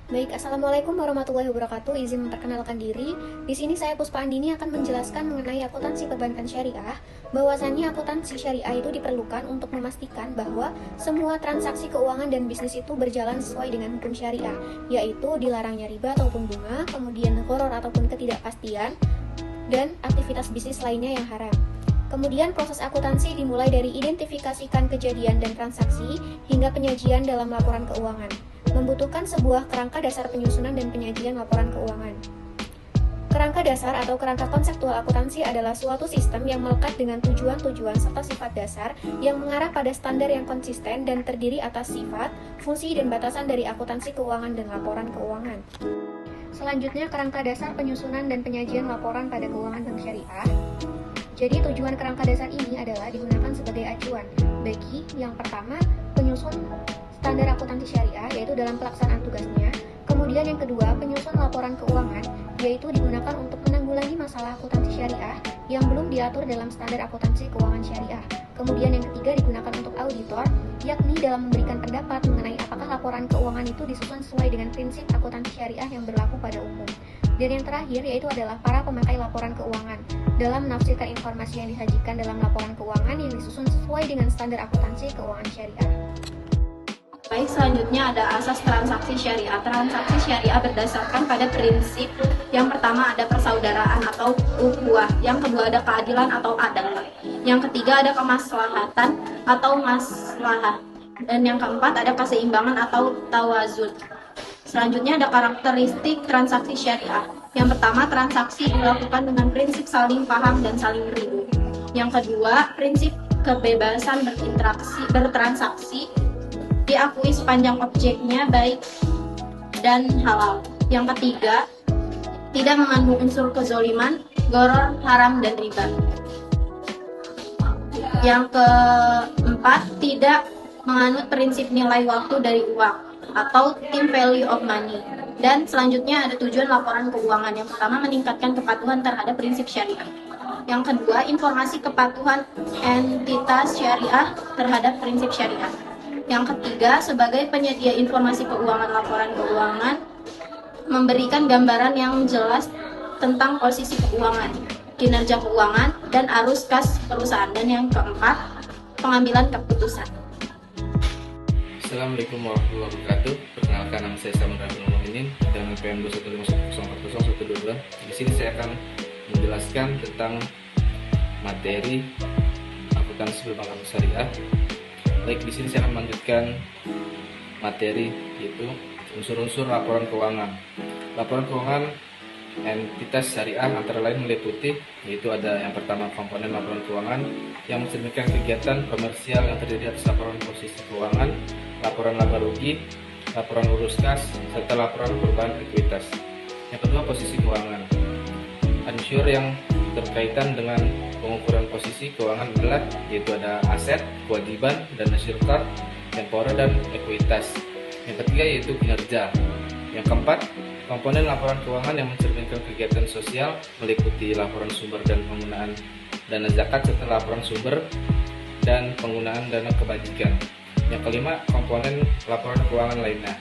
Baik, Assalamualaikum warahmatullahi wabarakatuh. Izin memperkenalkan diri. Di sini saya Puspa Andini akan menjelaskan mengenai akuntansi perbankan syariah. Bahwasannya akuntansi syariah itu diperlukan untuk memastikan bahwa semua transaksi keuangan dan bisnis itu berjalan sesuai dengan hukum syariah, yaitu dilarangnya riba ataupun bunga, kemudian gharar ataupun ketidakpastian, dan aktivitas bisnis lainnya yang haram. Kemudian proses akuntansi dimulai dari identifikasikan kejadian dan transaksi hingga penyajian dalam laporan keuangan. Membutuhkan sebuah kerangka dasar penyusunan dan penyajian laporan keuangan. Kerangka dasar atau kerangka konseptual akuntansi adalah suatu sistem yang melekat dengan tujuan-tujuan serta sifat dasar yang mengarah pada standar yang konsisten dan terdiri atas sifat, fungsi, dan batasan dari akuntansi keuangan dan laporan keuangan. Selanjutnya, kerangka dasar penyusunan dan penyajian laporan pada keuangan bank syariah. Jadi tujuan kerangka dasar ini adalah digunakan sebagai acuan bagi yang pertama, penyusun standar akuntansi syariah, yaitu dalam pelaksanaan tugasnya. Kemudian yang kedua, penyusun laporan keuangan, yaitu digunakan untuk menanggulangi masalah akuntansi syariah yang belum diatur dalam standar akuntansi keuangan syariah. Kemudian yang ketiga, digunakan untuk auditor, yakni dalam memberikan pendapat mengenai apakah laporan keuangan itu disusun sesuai dengan prinsip akuntansi syariah yang berlaku pada umum. Dan yang terakhir yaitu adalah para pemakai laporan keuangan dalam menafsirkan informasi yang disajikan dalam laporan keuangan yang disusun sesuai dengan standar akuntansi keuangan syariah. Baik, selanjutnya ada asas transaksi syariah. Transaksi syariah berdasarkan pada prinsip yang pertama ada persaudaraan atau ukhuwah, yang kedua ada keadilan atau adalah, yang ketiga ada kemaslahatan atau maslahah, dan yang keempat ada keseimbangan atau tawazun. Selanjutnya ada karakteristik transaksi syariah. Yang pertama, transaksi dilakukan dengan prinsip saling paham dan saling ridho. Yang kedua, prinsip kebebasan bertransaksi diakui sepanjang objeknya baik dan halal. Yang ketiga, tidak mengandung unsur kezoliman, gharar, haram, dan riba. Yang keempat, tidak menganut prinsip nilai waktu dari uang atau time value of money. Dan selanjutnya ada tujuan laporan keuangan. Yang pertama, meningkatkan kepatuhan terhadap prinsip syariah. Yang kedua, informasi kepatuhan entitas syariah terhadap prinsip syariah. Yang ketiga, sebagai penyedia informasi keuangan, laporan keuangan memberikan gambaran yang jelas tentang posisi keuangan, kinerja keuangan, dan arus kas perusahaan. Dan yang keempat, pengambilan keputusan. Assalamualaikum warahmatullahi wabarakatuh. Perkenalkan, nama saya Samun Rafiul Muhinin dengan NPM 215104012. Di sini saya akan menjelaskan tentang materi akuntansi perbankan syariah. Baik, di sini saya akan melanjutkan materi yaitu unsur-unsur laporan keuangan. Laporan keuangan entitas syariah antara lain meliputi yaitu ada yang pertama komponen laporan keuangan yang mencerminkan kegiatan komersial yang terdiri atas laporan posisi keuangan, laporan laba rugi, laporan urus kas, serta laporan perubahan ekuitas. Yang kedua, posisi keuangan. Unsur yang berkaitan dengan pengukuran posisi keuangan adalah yaitu ada aset, kewajiban, dana syirkat, temporer, dan ekuitas. Yang ketiga yaitu kinerja. Yang keempat, komponen laporan keuangan yang mencerminkan kegiatan sosial meliputi laporan sumber dan penggunaan dana zakat serta laporan sumber dan penggunaan dana kebajikan. Yang kelima, komponen laporan keuangan lainnya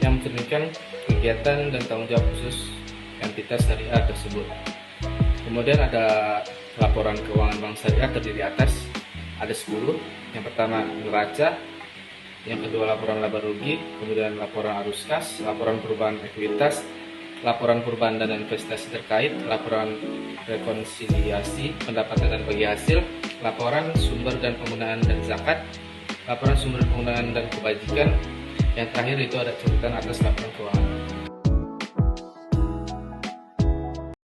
yang mencerminkan kegiatan dan tanggung jawab khusus entitas syariah tersebut. Kemudian ada laporan keuangan bank syariah terdiri atas ada 10. Yang pertama neraca, yang kedua laporan laba rugi, kemudian laporan arus kas, laporan perubahan ekuitas, laporan perubahan dana investasi terkait, laporan rekonsiliasi pendapatan dan bagi hasil, laporan sumber dan penggunaan dan zakat, laporan sumber penggunaan dan kebajikan. Yang terakhir itu ada catatan atas laporan keuangan.